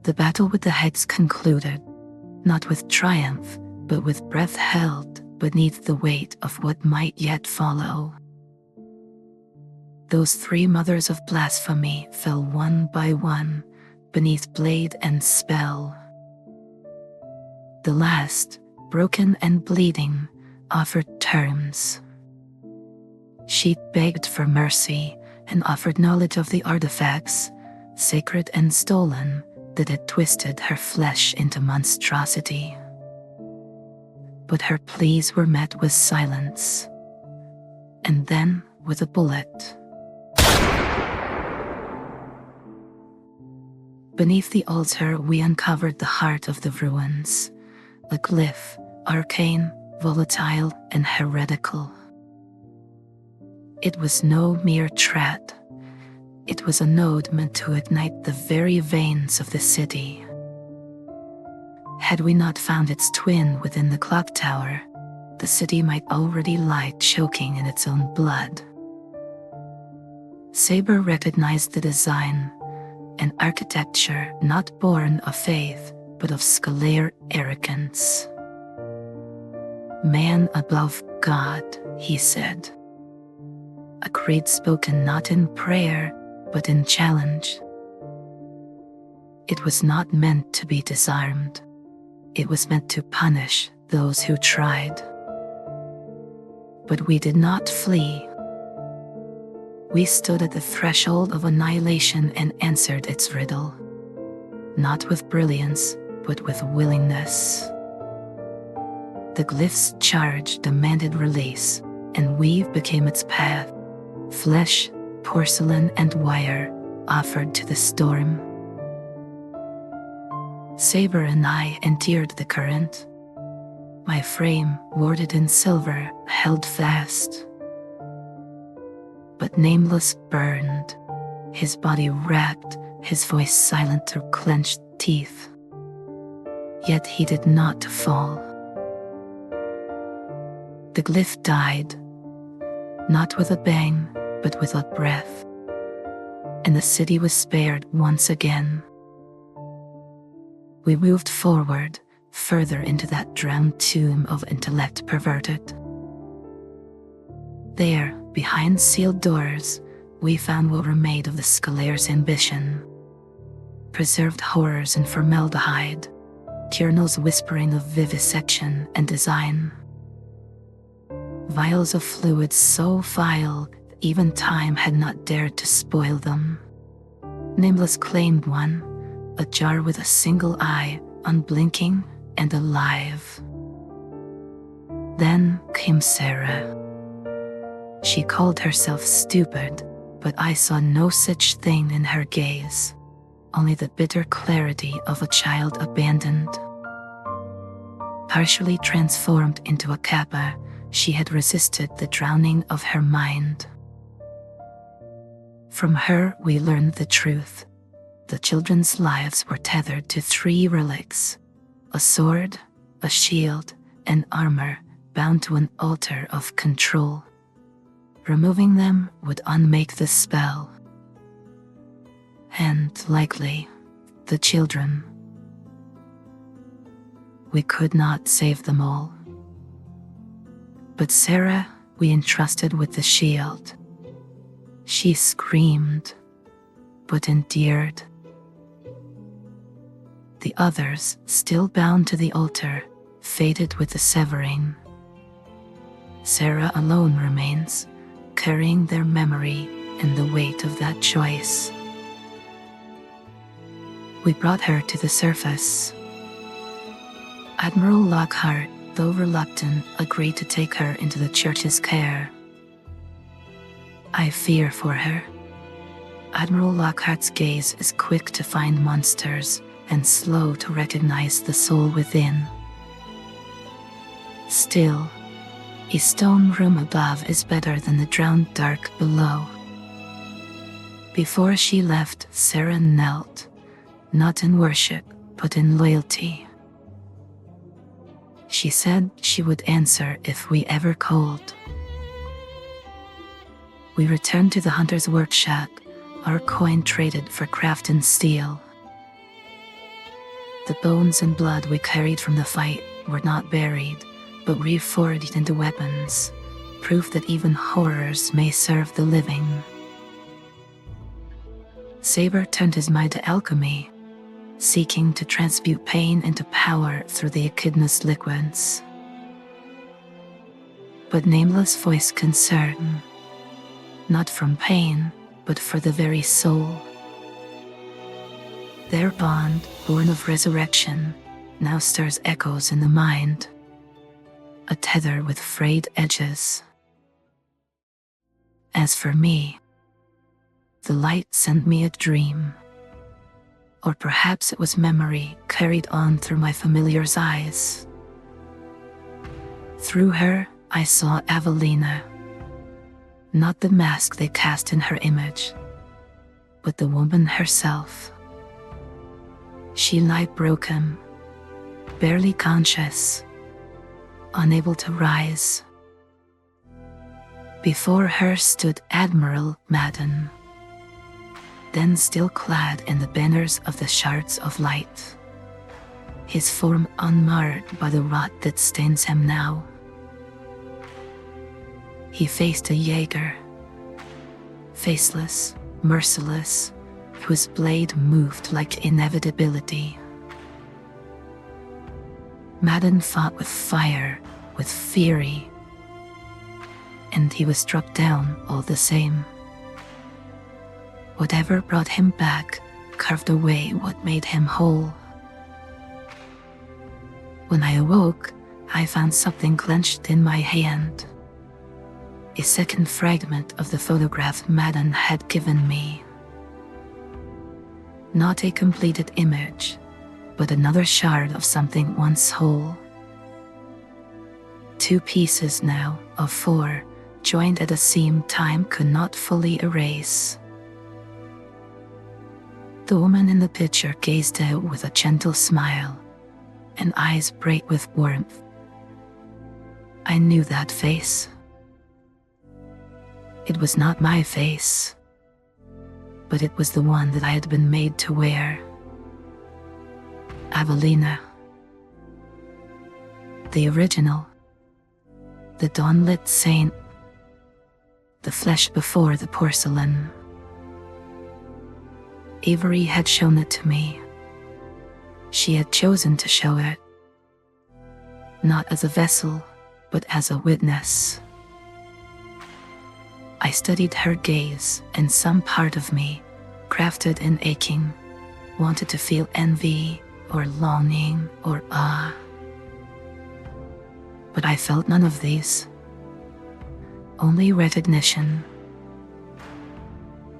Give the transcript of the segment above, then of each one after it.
The battle with the heads concluded, not with triumph, but with breath held beneath the weight of what might yet follow. Those 3 mothers of blasphemy fell one by one beneath blade and spell. The last, broken and bleeding, offered terms. She begged for mercy and offered knowledge of the artifacts, sacred and stolen, that had twisted her flesh into monstrosity. But her pleas were met with silence, and then with a bullet. Beneath the altar we uncovered the heart of the ruins, a glyph, arcane, volatile, and heretical. It was no mere threat. It was a node meant to ignite the very veins of the city. Had we not found its twin within the clock tower, the city might already lie choking in its own blood. Saber recognized the design, an architecture not born of faith, but of scalare arrogance. Man above God, he said. A creed spoken not in prayer, but in challenge. It was not meant to be disarmed. It was meant to punish those who tried. But we did not flee. We stood at the threshold of annihilation and answered its riddle, not with brilliance, but with willingness. The glyph's charge demanded release, and weave became its path, flesh, porcelain, and wire offered to the storm. Saber and I entered the current. My frame, warded in silver, held fast. But Nameless burned, his body racked, his voice silent through clenched teeth. Yet he did not fall. The glyph died, not with a bang, but with a breath, and the city was spared once again. We moved forward, further into that drowned tomb of intellect perverted. There, behind sealed doors, we found what remained of the Scalare's ambition. Preserved horrors in formaldehyde, Kierno's whispering of vivisection and design. Vials of fluids so vile that even time had not dared to spoil them. Nameless claimed one, a jar with a single eye, unblinking and alive. Then came Sarah. She called herself stupid, but I saw no such thing in her gaze, only the bitter clarity of a child abandoned. Partially transformed into a kappa, she had resisted the drowning of her mind. From her we learned the truth. The children's lives were tethered to 3 relics, a sword, a shield, and armor bound to an altar of control. Removing them would unmake the spell. And, likely, the children. We could not save them all. But Sarah we entrusted with the shield. She screamed, but endeared. The others, still bound to the altar, faded with the severing. Sarah alone remains, carrying their memory and the weight of that choice. We brought her to the surface. Admiral Lockhart, though reluctant, agreed to take her into the church's care. I fear for her. Admiral Lockhart's gaze is quick to find monsters and slow to recognize the soul within. Still, a stone room above is better than the drowned dark below. Before she left, Sarah knelt, not in worship, but in loyalty. She said she would answer if we ever called. We returned to the hunter's workshop, our coin traded for craft and steel. The bones and blood we carried from the fight were not buried, but reforged into weapons, proof that even horrors may serve the living. Saber turned his mind to alchemy, seeking to transmute pain into power through the echidna's liquids. But Nameless voiced concern, not from pain, but for the very soul. Their bond, born of resurrection, now stirs echoes in the mind, a tether with frayed edges. As for me, the light sent me a dream. Or perhaps it was memory carried on through my familiar's eyes. Through her, I saw Evangeline, not the mask they cast in her image, but the woman herself. She lay broken, barely conscious, unable to rise. Before her stood Admiral Madden, then still clad in the banners of the shards of light, his form unmarred by the rot that stains him now. He faced a Jaeger, faceless, merciless, whose blade moved like inevitability. Madden fought with fire, with fury, and he was struck down all the same. Whatever brought him back carved away what made him whole. When I awoke, I found something clenched in my hand. A second fragment of the photograph Madden had given me. Not a completed image, but another shard of something once whole. 2 pieces now, of 4, joined at a seam time could not fully erase. The woman in the picture gazed out with a gentle smile, and eyes bright with warmth. I knew that face. It was not my face, but it was the one that I had been made to wear. Evangeline. The original. The dawn-lit saint. The flesh before the porcelain. Avery had shown it to me. She had chosen to show it. Not as a vessel, but as a witness. I studied her gaze, and some part of me, crafted in aching, wanted to feel envy, or longing, or awe. But I felt none of these. Only recognition.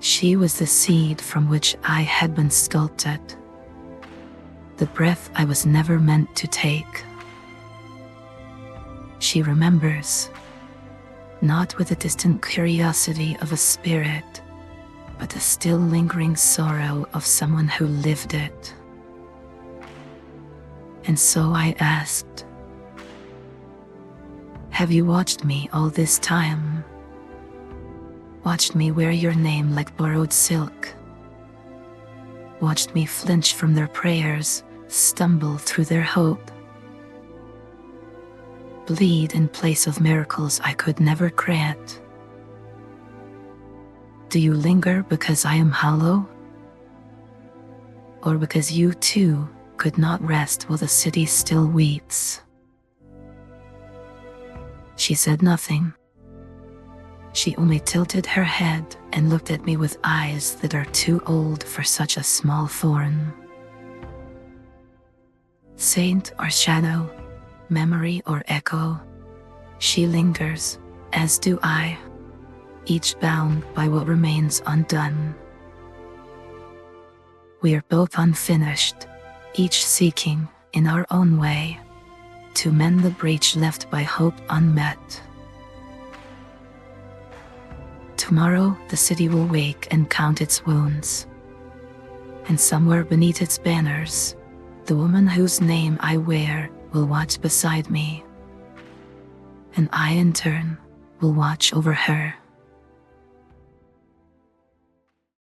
She was the seed from which I had been sculpted. The breath I was never meant to take. She remembers. Not with the distant curiosity of a spirit, but the still lingering sorrow of someone who lived it. And so I asked, "Have you watched me all this time? Watched me wear your name like borrowed silk? Watched me flinch from their prayers, stumble through their hope? Bleed in place of miracles I could never grant? Do you linger because I am hollow? Or because you too could not rest while the city still weeps?" She said nothing. She only tilted her head and looked at me with eyes that are too old for such a small thorn. Saint or shadow, memory or echo, she lingers, as do I, each bound by what remains undone. We are both unfinished, each seeking, in our own way, to mend the breach left by hope unmet. Tomorrow the city will wake and count its wounds, and somewhere beneath its banners, the woman whose name I wear will watch beside me, and I in turn will watch over her.